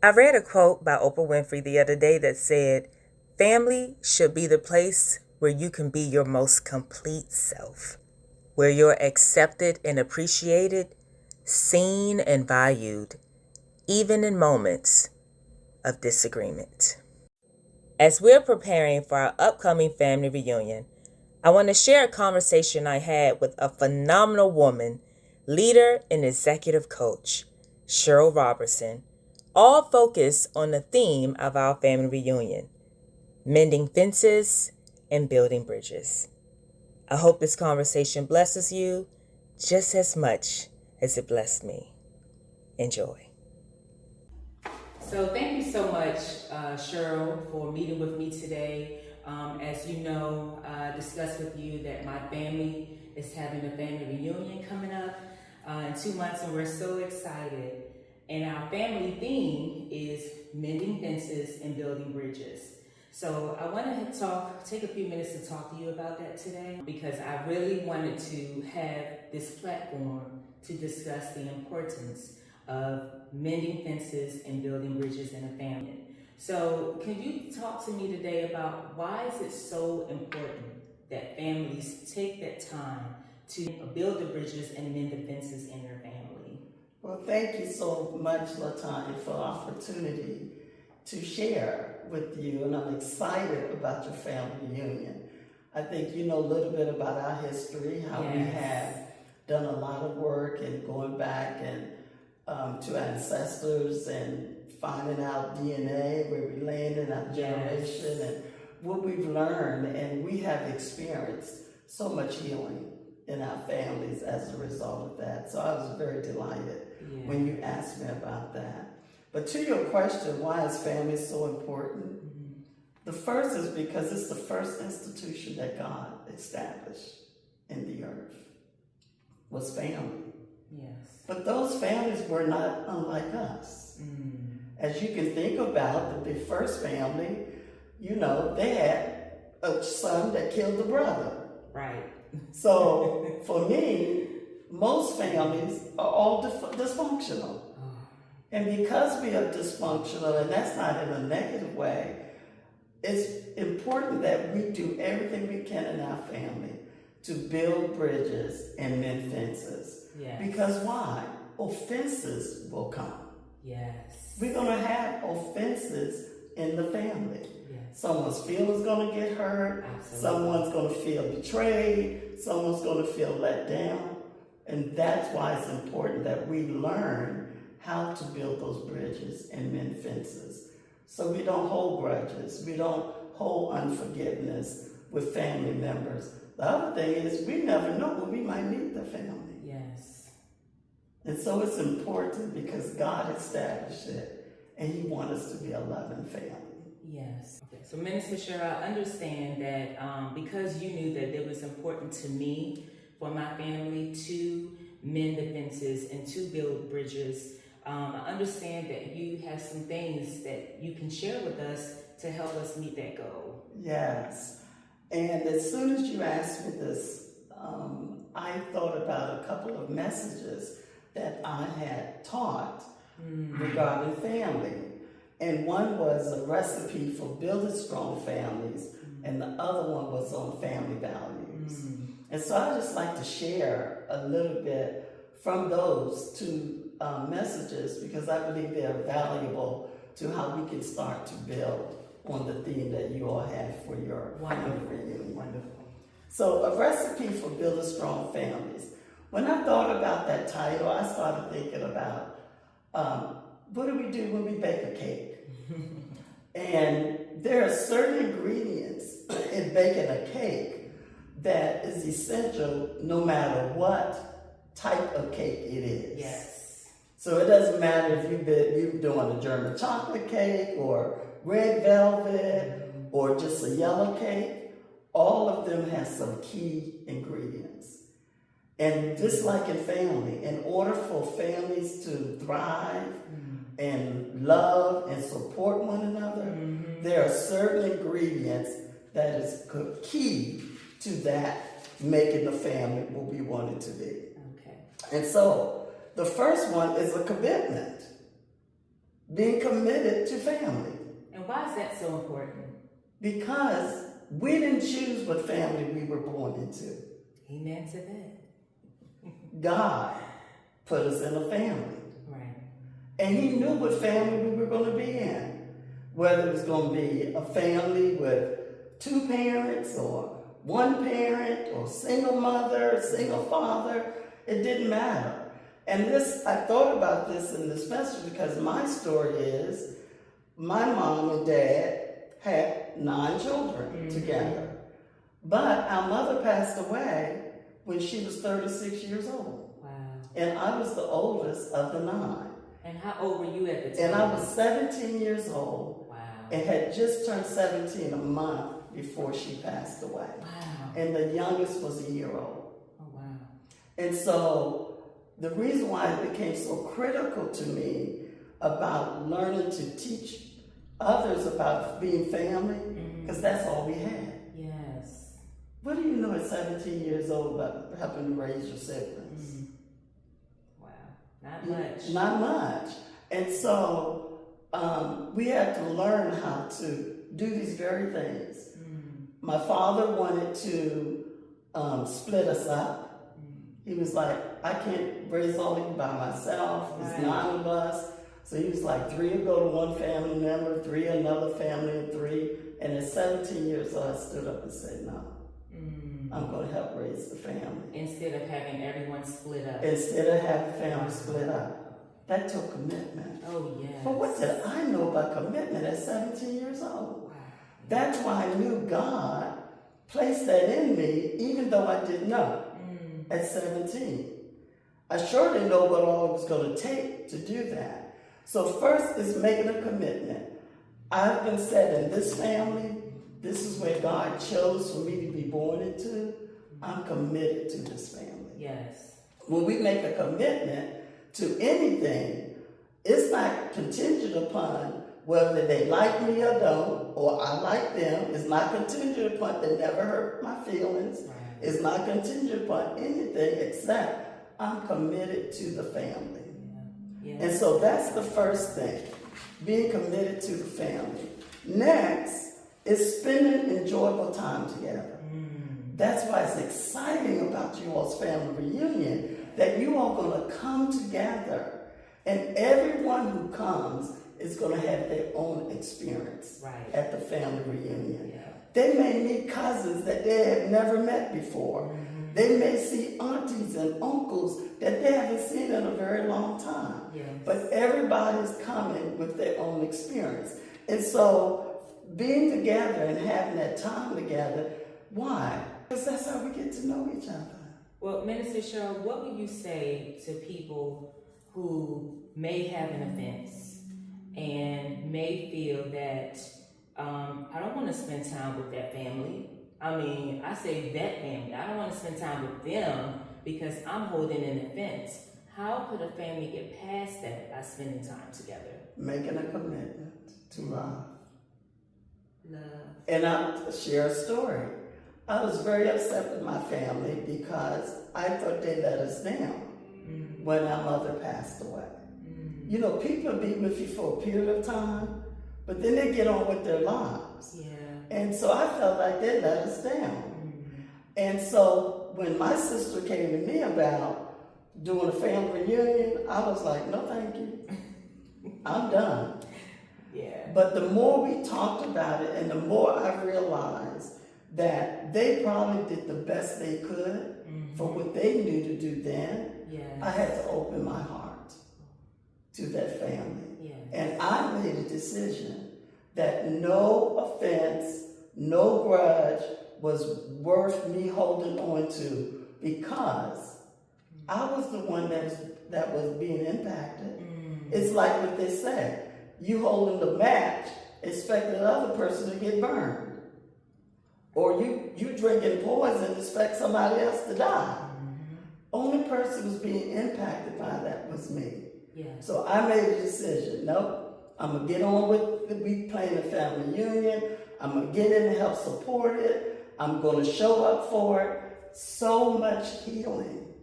I read a quote by Oprah Winfrey the other day that said, "Family should be the place where you can be your most complete self, where you're accepted and appreciated, seen and valued, even in moments of disagreement." As we're preparing for our upcoming family reunion, I want to share a conversation I had with a phenomenal woman, leader and executive coach, Cheryl Robertson, all focused on the theme of our family reunion: mending fences and building bridges. I hope this conversation blesses you just as much as it blessed me. Enjoy. So thank you so much, Cheryl, for meeting with me today. As you know, I discussed with you that my family is having a family reunion coming up in 2 months, and we're so excited. And our family theme is mending fences and building bridges. So I want to take a few minutes to talk to you about that today, because I really wanted to have this platform to discuss the importance of mending fences and building bridges in a family. So can you talk to me today about why is it so important that families take that time to build the bridges and mend the fences in their family? Well, thank you so much, LaTanya, for the opportunity to share with you, and I'm excited about your family reunion. I think you know a little bit about our history, how we have done a lot of work and going back and to ancestors and finding out DNA, where we landed, our generation, and what we've learned, and we have experienced so much healing in our families as a result of that. So I was very delighted when you asked me about that. But to your question, why is family so important? The first is because it's the first institution that God established in the earth, was family. But those families were not unlike us. As you can think about the first family, you know, they had a son that killed the brother. Right. So for me, most families are all dysfunctional. And because we are dysfunctional, and that's not in a negative way, it's important that we do everything we can in our family to build bridges and mend fences. Because why? Offenses will come. We're going to have offenses in the family. Someone's feelings going to get hurt. Someone's going to feel betrayed. Someone's going to feel let down. And that's why it's important that we learn how to build those bridges and mend fences. So we don't hold grudges. We don't hold unforgiveness with family members. The other thing is we never know when we might need the family. And so it's important because God established it, and He wants us to be a loving family. Okay. So Minister Cheryl, I understand that because you knew that it was important to me, for my family, to mend the fences and to build bridges, I understand that you have some things that you can share with us to help us meet that goal. Yes. And as soon as you asked me this, I thought about a couple of messages that I had taught regarding family. And one was a recipe for building strong families, and the other one was on family values. And so I'd just like to share a little bit from those two messages, because I believe they're valuable to how we can start to build on the theme that you all have for your family reunion. So a recipe for building strong families. When I thought about that title, I started thinking about what do we do when we bake a cake? And there are certain ingredients in baking a cake that is essential no matter what type of cake it is. So it doesn't matter if you're doing a German chocolate cake or red velvet or just a yellow cake. All of them have some key ingredients. And just like in family, in order for families to thrive and love and support one another, there are certain ingredients that is key to that making the family what we want it to be. And so the first one is a commitment. being committed to family. And why is that so important? Because we didn't choose what family we were born into. Amen to that. God put us in a family. Right. And he knew what family we were going to be in. Whether it was going to be a family with 2 parents or 1 parent or single mother, single father, it didn't matter. And I thought about this in this message because my story is my mom and dad had 9 children together. But our mother passed away when she was 36 years old. Wow. And I was the oldest of the 9. And how old were you at the time? And I was 17 years old. Wow. And had just turned 17 a month before she passed away. Wow. And the youngest was a year old. Oh, wow. And so the reason why it became so critical to me about learning to teach others about being family, because that's all we had. Yes. What do you know at 17 years old about helping to raise your siblings? Wow. Not much. Not much. And so we had to learn how to do these very things. My father wanted to split us up. He was like, I can't raise all of you by myself. There's 9 of us. So he was like, 3 will go to one family member, 3 another family, and 3. And at 17 years old, I stood up and said, no, I'm going to help raise the family. Instead of having everyone split up. Instead of having family split up. That took commitment. Oh, yes. But what did I know about commitment at 17 years old? Wow. That's why I knew God placed that in me, even though I didn't know at 17. I sure didn't know what all it was going to take to do that. So first is making a commitment. I've been set in this family. This is where God chose for me to be born into. I'm committed to this family. Yes. When we make a commitment to anything, it's not contingent upon whether they like me or don't, or I like them. It's not contingent upon they never hurt my feelings. Right. It's not contingent upon anything except I'm committed to the family. Yeah. And so that's the first thing, being committed to the family. Next is spending enjoyable time together. That's why it's exciting about you all's family reunion, that you all going to come together, and everyone who comes is going to have their own experience at the family reunion. Yeah. They may meet cousins that they have never met before. They may see aunties and uncles that they haven't seen in a very long time. Yes. But everybody's coming with their own experience. And so being together and having that time together, why? Because that's how we get to know each other. Well, Minister Cheryl, what would you say to people who may have an offense and may feel that I don't want to spend time with that family? I mean, I say that family. I don't want to spend time with them because I'm holding an offense. How could a family get past that by spending time together? Making a commitment to love. Love. And I'll share a story. I was very upset with my family because I thought they let us down when our mother passed away. You know, people will be with you for a period of time, but then they get on with their lives. Yeah. And so I felt like they let us down. And so when my sister came to me about doing a family reunion, I was like, no, thank you. I'm done. Yeah. But the more we talked about it and the more I realized that they probably did the best they could for what they knew to do then, I had to open my heart to that family. Yes. And I made a decision that no offense, no grudge was worth me holding on to because I was the one that was being impacted. It's like what they say, you holding the match, expecting the other person to get burned. Or you drinking poison, expect somebody else to die. Only person who was being impacted by that was me. Yeah. So I made a decision, nope, I'm going to get on with we playing a family reunion. I'm going to get in and help support it. I'm going to show up for it. So much healing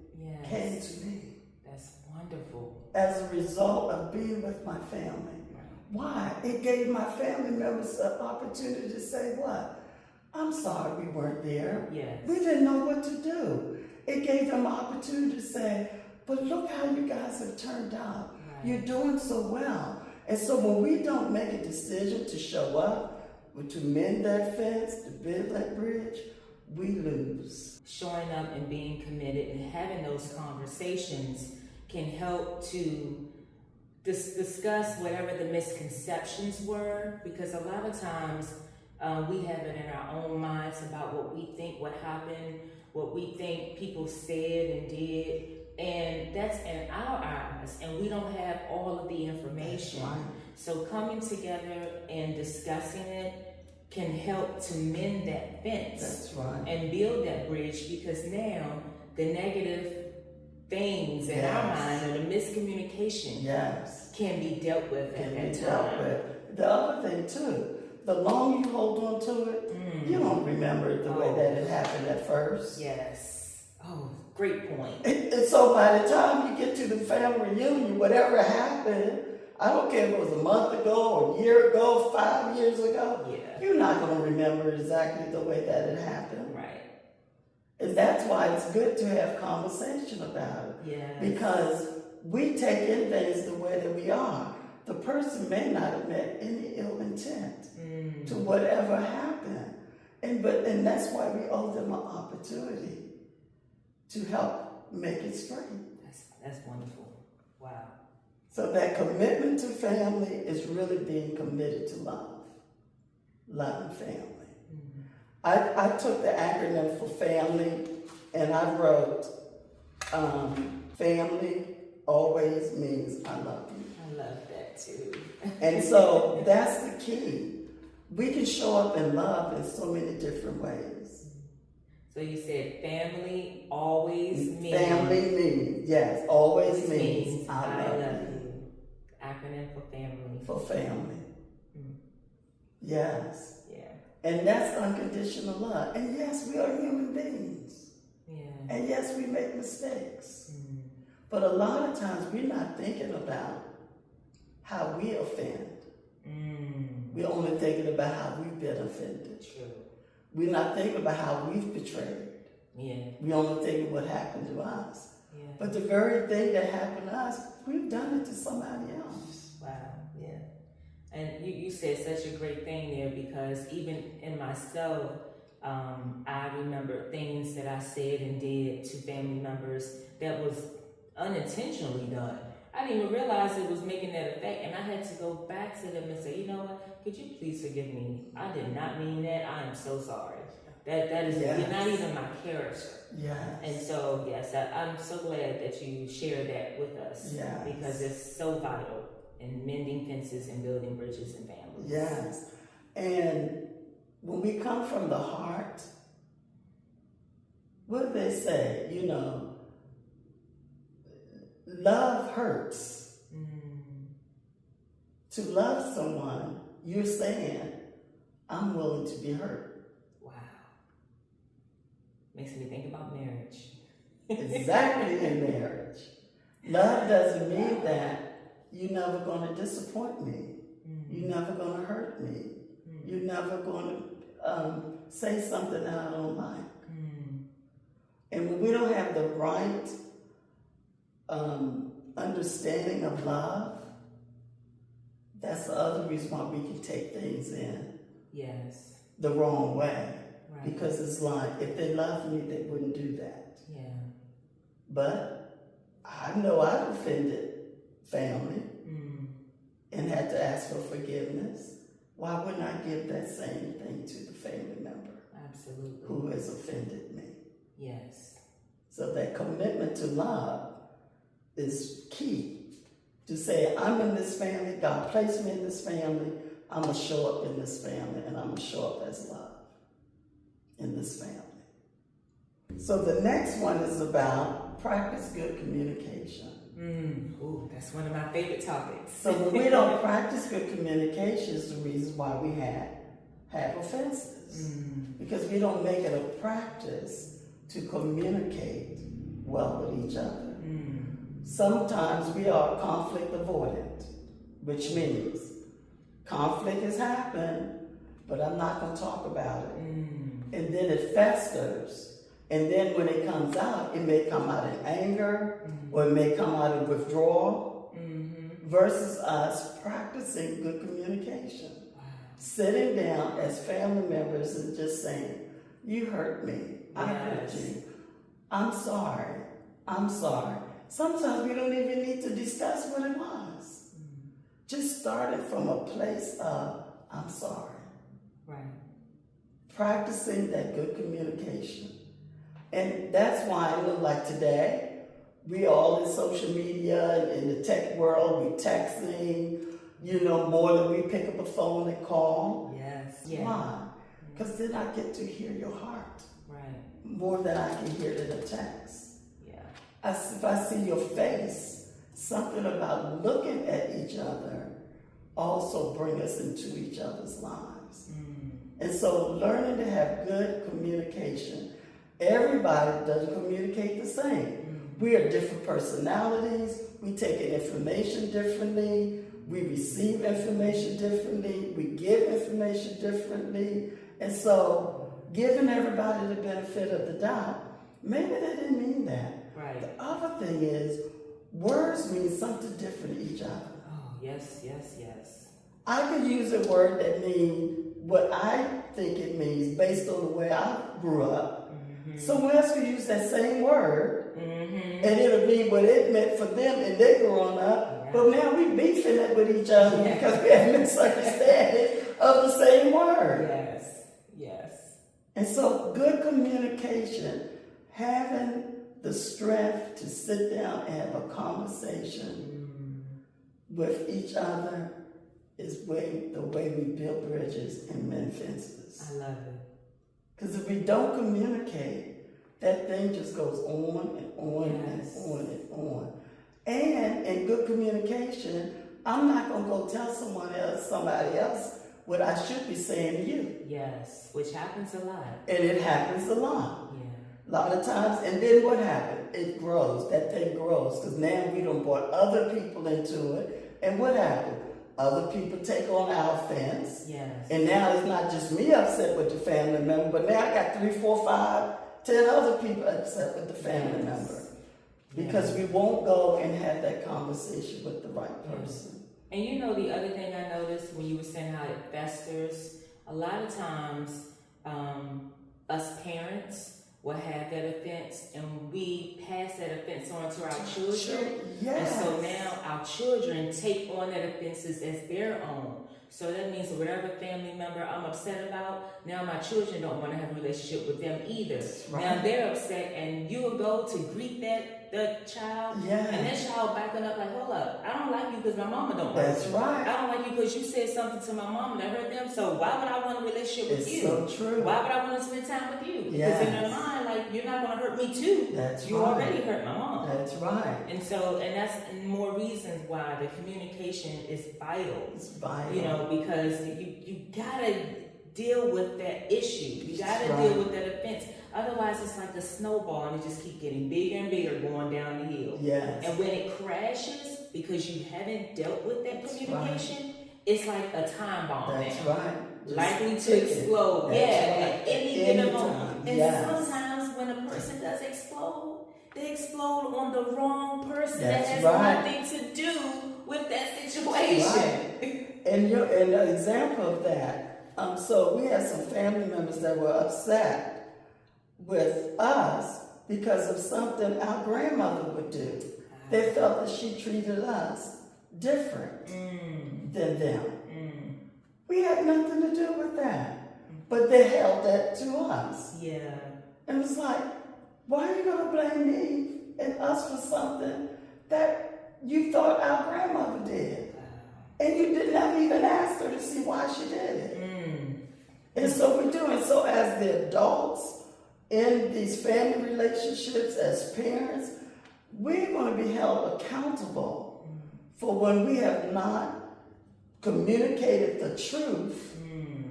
came to me. That's wonderful. As a result of being with my family. Right. Why? It gave my family members an opportunity to say what? I'm sorry we weren't there. Yes. We didn't know what to do. It gave them an opportunity to say, but look how you guys have turned out. Right. You're doing so well. And so when we don't make a decision to show up, or to mend that fence, to build that bridge, we lose. Showing up and being committed and having those conversations can help to discuss whatever the misconceptions were, because a lot of times we have it in our own minds about what we think what happened, what we think people said and did, and that's in our eyes, and we don't have all of the information. Right. So coming together and discussing it can help to mend that fence. That's right. And build that bridge, because now the negative things in our mind or the miscommunication can be dealt with at that time. The other thing too, the longer you hold on to it, you don't remember it the way that it happened at first. Yes. Oh, great point. And so by the time you get to the family reunion, whatever happened, I don't care if it was a month ago, or a year ago, 5 years ago, you're not going to remember it exactly the way that it happened. Right. And that's why it's good to have conversation about it. Yes. Because we take in things the way that we are. The person may not have meant any ill intent to whatever happened. And that's why we owe them an opportunity to help make it straight. That's wonderful. Wow. So that commitment to family is really being committed to loving family. I took the acronym for family, and I wrote, family always means I love you. I love that too. And so that's the key. We can show up in love in so many different ways. So you said family always means. Family means, yes, always means I love you. Acronym for family. For family. Yes. Yeah. And that's unconditional love. And yes, we are human beings. Yeah. And yes, we make mistakes. But a lot of times we're not thinking about how we offend. We're only thinking about how we've been offended. True. We're not thinking about how we've betrayed. Yeah. We're only thinking what happened to us. Yeah. But the very thing that happened to us, we've done it to somebody else. Wow. Yeah. And you said such a great thing there, because even in myself, I remember things that I said and did to family members that was unintentionally done. I didn't even realize it was making that effect, and I had to go back to them and say, you know what, could you please forgive me? I did not mean that. I am so sorry. That is not even my character. Yes. And so, yes, I'm so glad that you shared that with us. Yes. Because it's so vital in mending fences and building bridges in families. Yes. And when we come from the heart, what do they say? You know, love hurts. To love someone, you're saying, I'm willing to be hurt. Wow. Makes me think about marriage. Exactly, in marriage. Love doesn't mean that you're never going to disappoint me. You're never going to hurt me. You're never going to say something that I don't like. And when we don't have the right understanding of love, that's the other reason why we can take things in the wrong way. Right. Because it's like, if they loved me, they wouldn't do that. Yeah. But I know I've offended family and had to ask for forgiveness. Why wouldn't I give that same thing to the family member? Absolutely. Who has offended me? Yes. So that commitment to love is key. To say, I'm in this family, God placed me in this family, I'm going to show up in this family, and I'm going to show up as love in this family. So the next one is about practice good communication. Ooh, that's one of my favorite topics. So when we don't practice good communication is the reason why we have offenses. Because we don't make it a practice to communicate well with each other. Sometimes we are conflict avoidant, which means conflict has happened, but I'm not going to talk about it. And then it festers. And then when it comes out, it may come out in anger, or it may come out in withdrawal, versus us practicing good communication. Sitting down as family members and just saying, you hurt me, I hurt you, I'm sorry. Sometimes we don't even need to discuss what it was. Just starting from a place of, I'm sorry. Right. Practicing that good communication. And that's why I look like today, we all in social media, in the tech world, we texting, more than we pick up a phone and call. Yes. Yeah. Why? Because then I get to hear your heart. Right. More than I can hear in a text. Yeah. If I see your face, something about looking at each other also bring us into each other's lives. And so learning to have good communication. Everybody doesn't communicate the same. We are different personalities. We take in information differently. We receive information differently. We give information differently. And so giving everybody the benefit of the doubt, maybe they didn't mean that. Right. The other thing is, words mean something different to each other. Oh, yes. I could use a word that means what I think it means based on the way I grew up. Someone else could use that same word, and it'll be what it meant for them and they're growing up. Yeah. But now we beefing it with each other because we have misunderstanding of the same word. Yes. And so good communication, having the strength to sit down and have a conversation with each other is the way we build bridges and mend fences. I love it. Because if we don't communicate, that thing just goes on and on and on and on. And in good communication, I'm not going to go tell somebody else what I should be saying to you. Yes, which happens a lot. And it happens a lot. Yeah. A lot of times. And then what happens? It grows. That thing grows. Because now we done brought other people into it. And what happened? Other people take on our offense. Yes. And now it's not just me upset with the family member, but now I got 3, 4, 5, 10 other people upset with the family member. Because we won't go and have that conversation with the right person. And the other thing I noticed when you were saying how it festers, a lot of times us parents will have that offense and we pass that offense on to our children. Yes. And so now our children take on that offenses as their own. So that means that whatever family member I'm upset about, now my children don't want to have a relationship with them either. Right. Now they're upset and you'll go to greet the child, and that child backing up like, hold up, I don't like you because my mama don't like you. That's right. I don't like you because you said something to my mama that hurt them, so why would I want a relationship with you? It's so true. Why would I want to spend time with you? Yes. Because in their mind, like, you're not going to hurt me too. That's you right. already hurt my mom. That's right. And that's more reasons why the communication is vital. It's vital. Because you gotta deal with that issue. You gotta deal with that offense. Otherwise, it's like a snowball and it just keeps getting bigger and bigger going down the hill. Yes. And when it crashes, because you haven't dealt with that communication, it's like a time bomb. That's right. Likely to explode. At any given moment. And yes. sometimes when a person does explode, they explode on the wrong person That's that has nothing to do with that situation. Right. And an example of that, so we had some family members that were upset with us because of something our grandmother would do. They felt that she treated us different than them. We had nothing to do with that. But they held that to us. Yeah. And it's like, why are you going to blame me and us for something that you thought our grandmother did? And you didn't even ask her to see why she did it. And so we do. And so as the adults in these family relationships, as parents, we're going to be held accountable for when we have not communicated the truth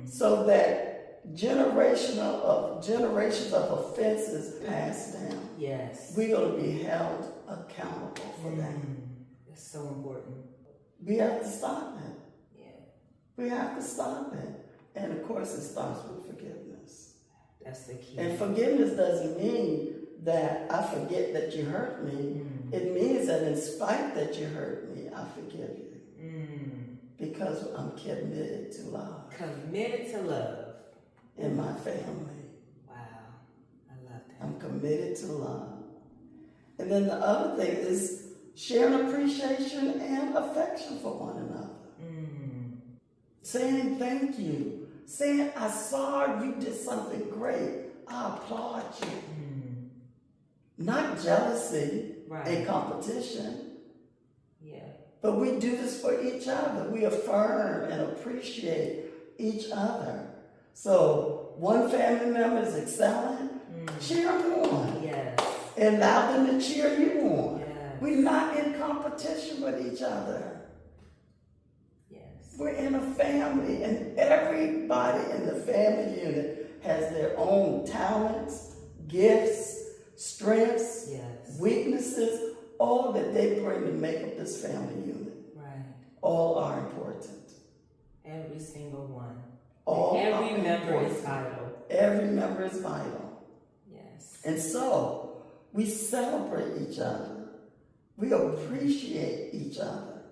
so that generations of offenses passed down. Yes. We're going to be held accountable for that. That's so important. We have to stop that. Yeah. We have to stop it. And of course, it starts with forgiveness. That's the key. And forgiveness doesn't mean that I forget that you hurt me. It means that in spite that you hurt me, I forgive you. Because I'm committed to love. Committed to love. In my family. Wow. I love that. I'm committed to love. And then the other thing is sharing appreciation and affection for one another. Saying thank you. Saying, I saw you did something great. I applaud you. Not jealousy and competition. Yeah. But we do this for each other. We affirm and appreciate each other. So one family member is excelling, cheer them on. Yes. And allow them to cheer you on. Yes. We're not in competition with each other. Yes. We're in a family, and everybody in the family unit has their own talents, gifts, strengths, weaknesses, all that they bring to make up this family unit. Right. All are important. Every single one. Every member is vital. Every member is vital. Yes. And so, we celebrate each other. We appreciate each other.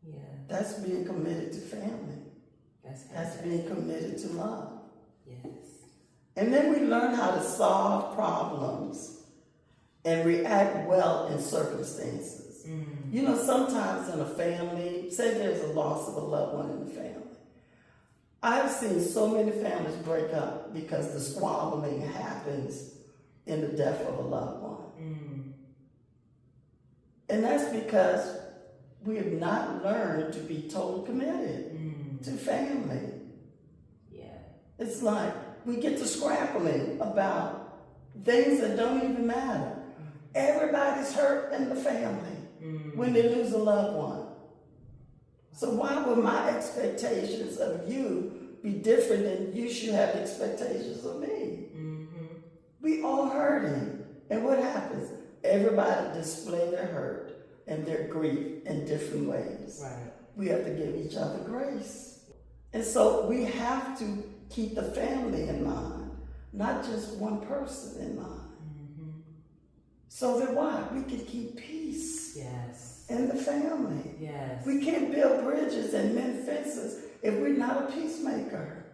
Yeah. That's being committed to family. That's being committed to love. Yes. And then we learn how to solve problems and react well in circumstances. You know, sometimes in a family, say there's a loss of a loved one in the family. I've seen so many families break up because the squabbling happens in the death of a loved one. And that's because we have not learned to be totally committed to family. Yeah. It's like we get to scrapping about things that don't even matter. Everybody's hurt in the family when they lose a loved one. So why would my expectations of you be different than you should have expectations of me? We all hurting. And what happens? Everybody display their hurt and their grief in different ways. Right. We have to give each other grace. And so we have to keep the family in mind, not just one person in mind. So that what? We can keep peace in the family. Yes. We can't build bridges and mend fences if we're not a peacemaker.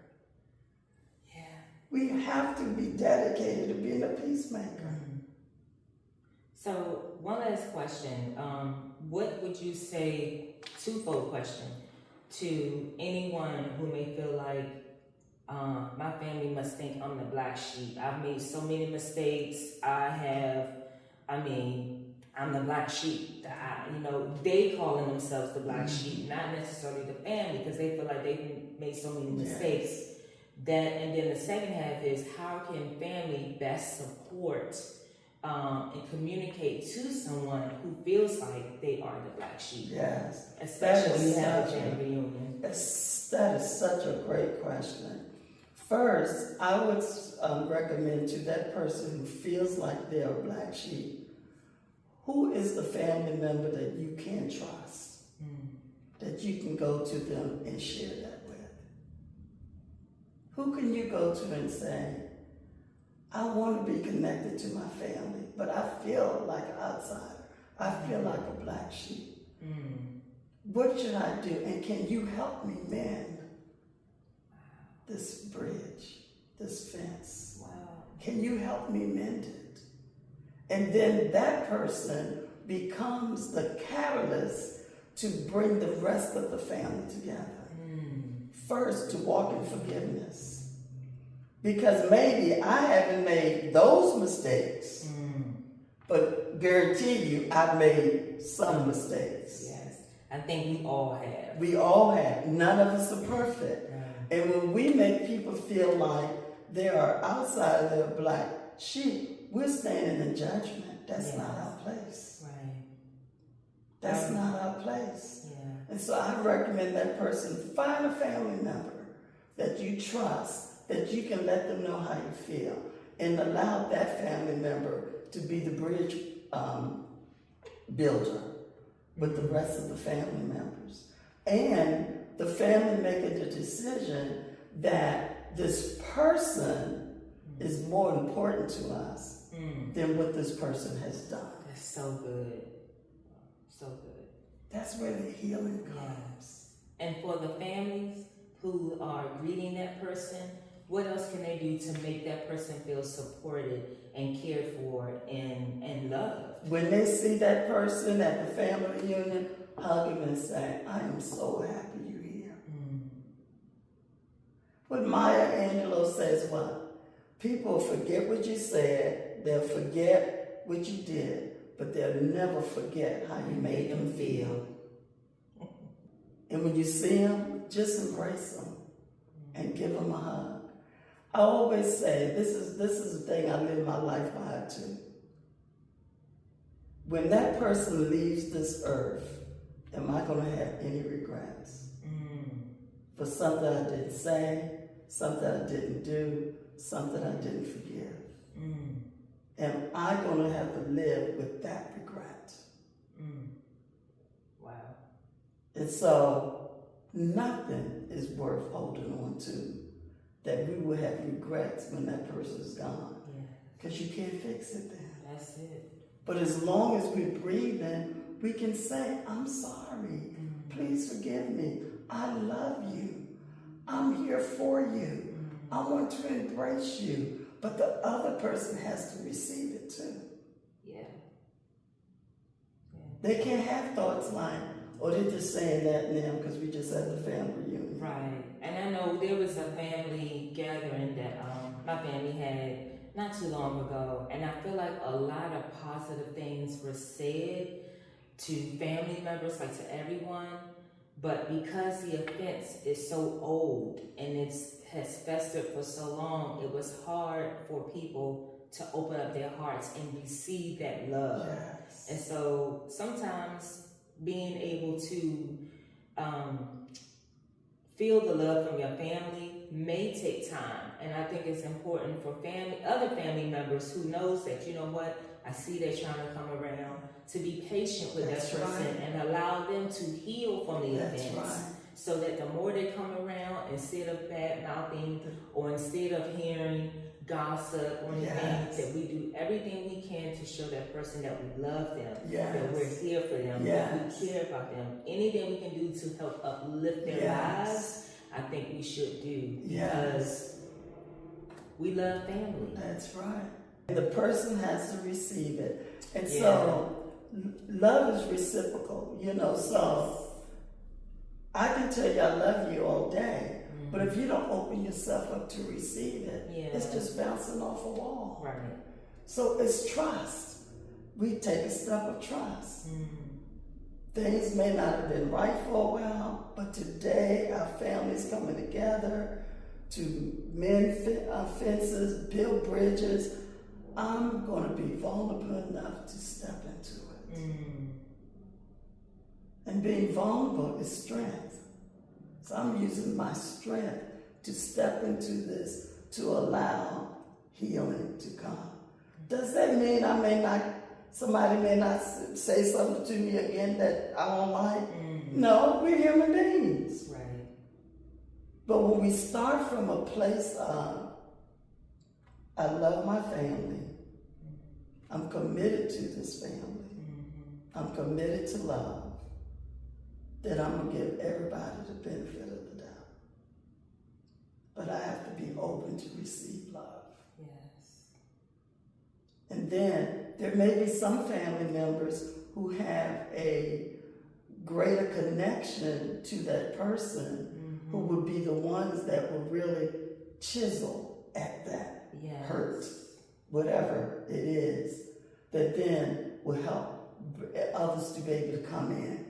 Yeah. We have to be dedicated to being a peacemaker. So one last question. What would you say, twofold question, to anyone who may feel like my family must think I'm the black sheep. I've made so many mistakes. I'm the black sheep. They calling themselves the black sheep, not necessarily the family, because they feel like they've made so many mistakes. And then the second half is, how can family best support and communicate to someone who feels like they are the black sheep? Yes. Especially when you have a family reunion. That is such a great question. First, I would recommend to that person who feels like they're a black sheep, who is the family member that you can trust, that you can go to them and share that with? Who can you go to and say, I want to be connected to my family, but I feel like an outsider. I feel like a black sheep. What should I do? And can you help me mend this bridge, this fence? Wow. Can you help me mend it? And then that person becomes the catalyst to bring the rest of the family together. First, to walk in forgiveness. Because maybe I haven't made those mistakes, but guarantee you I've made some mistakes. Yes, I think we all have. We all have. None of us are perfect. And when we make people feel like they are outside of their black sheep, we're standing in judgment. That's not our place. Right. That's not our place. Yeah. And so I recommend that person find a family member that you trust, that you can let them know how you feel, and allow that family member to be the bridge builder with the rest of the family members. And the family making the decision that this person is more important to us than what this person has done. That's so good. So good. That's where the healing comes. And for the families who are greeting that person, what else can they do to make that person feel supported and cared for and loved? When they see that person at the family reunion, hug him and say, I am so happy you're here. What Maya Angelou says, what? People forget what you said, they'll forget what you did, but they'll never forget how you made them feel. And when you see them, just embrace them and give them a hug. I always say, this is the thing I live my life by too. When that person leaves this earth, am I going to have any regrets? For something I didn't say, something I didn't do, something I didn't forgive? Am I going to have to live with that regret? Wow. And so, nothing is worth holding on to that we will have regrets when that person is gone. Because you can't fix it then. That's it. But as long as we're breathing, we can say, I'm sorry. Please forgive me. I love you. I'm here for you. I want to embrace you. But the other person has to receive it too. They can't have thoughts like, oh, they're just saying that now because we just had the family reunion. Right. And I know there was a family gathering that my family had not too long ago, and I feel like a lot of positive things were said to family members, like to everyone, but because the offense is so old and has festered for so long, it was hard for people to open up their hearts and receive that love. Yes. And so sometimes being able to feel the love from your family may take time. And I think it's important for other family members who knows that, you know what, I see they're trying to come around, to be patient with that person and allow them to heal from the events. So that the more they come around, instead of bad mouthing or instead of hearing gossip or anything, that we do everything we can to show that person that we love them, that we're here for them, that we care about them. Anything we can do to help uplift their lives, I think we should do, because we love family. That's right. And the person has to receive it. And so love is reciprocal, so I can tell you I love you all day, but if you don't open yourself up to receive it, it's just bouncing off a wall. Right. So it's trust. We take a step of trust. Things may not have been right for a while, but today our family's coming together to mend fences, build bridges. I'm going to be vulnerable enough to step into it. And being vulnerable is strength. So I'm using my strength to step into this, to allow healing to come. Does that mean somebody may not say something to me again that I don't like? No, we're human beings. Right. But when we start from a place of, I love my family, I'm committed to this family, I'm committed to love, then I'm going to give everybody the benefit of the doubt. But I have to be open to receive love. Yes. And then there may be some family members who have a greater connection to that person, who would be the ones that will really chisel at that hurt, whatever it is, that then will help others to be able to come in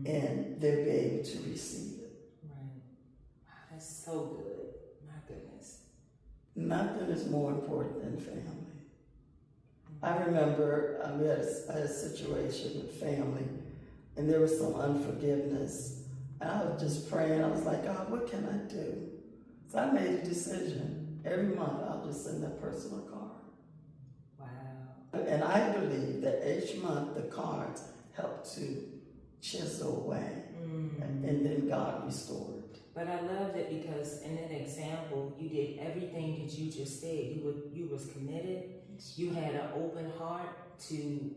and they'll be able to receive it. Right. Wow, that's so good. My goodness. Nothing is more important than family. I remember I had a situation with family, and there was some unforgiveness. And I was just praying. I was like, God, what can I do? So I made a decision. Every month, I'll just send that person a card. Wow. And I believe that each month, the cards help to chisel away. And then God restored. But I loved it because in that example, you did everything that you just said. You was committed. You had an open heart to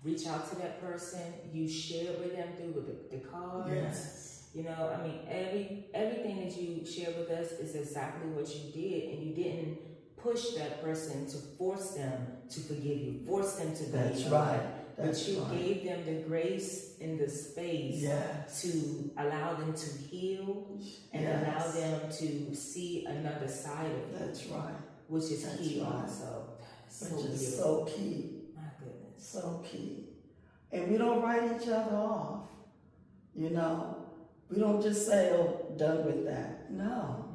reach out to that person. You shared with them through the cards. Yes. You know, I mean, everything that you shared with us is exactly what you did, and you didn't push that person to force them to forgive you, force them to That's believe. right. But you gave them the grace and the space to allow them to heal and allow them to see another side of you. That's right. Which is key right. also. Which is so key. My goodness. So key. And we don't write each other off. You know, we don't just say, oh, done with that. No.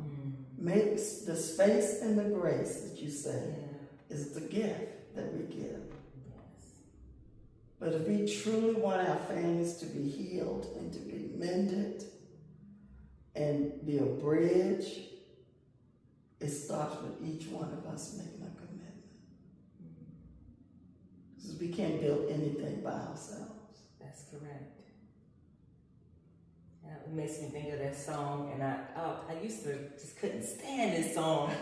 Make the space and the grace that you say is the gift that we give. But if we truly want our families to be healed and to be mended and be a bridge, it starts with each one of us making a commitment. Because we can't build anything by ourselves. That's correct. It makes me think of that song, and I used to just couldn't stand this song,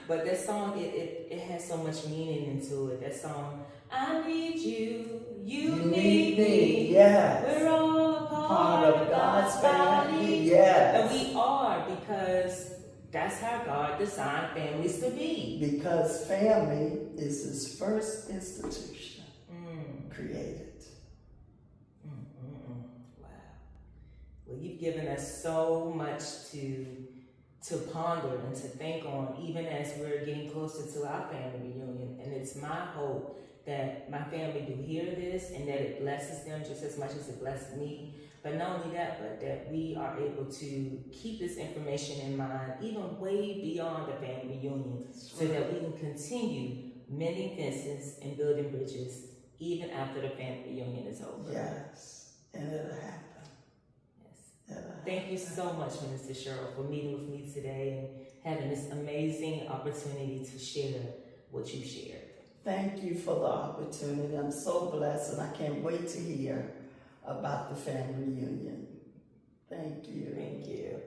but that song it has so much meaning into it. That song, I need you, you need me. Yes. We're all a part of God's body. Yes. And we are, because that's how God designed families to be. Because family is His first institution created. Well, you've given us so much to ponder and to think on, even as we're getting closer to our family reunion. And it's my hope that my family do hear this and that it blesses them just as much as it blessed me. But not only that, but that we are able to keep this information in mind, even way beyond the family reunion, so that we can continue mending fences and building bridges even after the family reunion is over. Yes, and it'll happen. Thank you so much, Minister Cheryl, for meeting with me today and having this amazing opportunity to share what you shared. Thank you for the opportunity. I'm so blessed, and I can't wait to hear about the family reunion. Thank you. Thank you.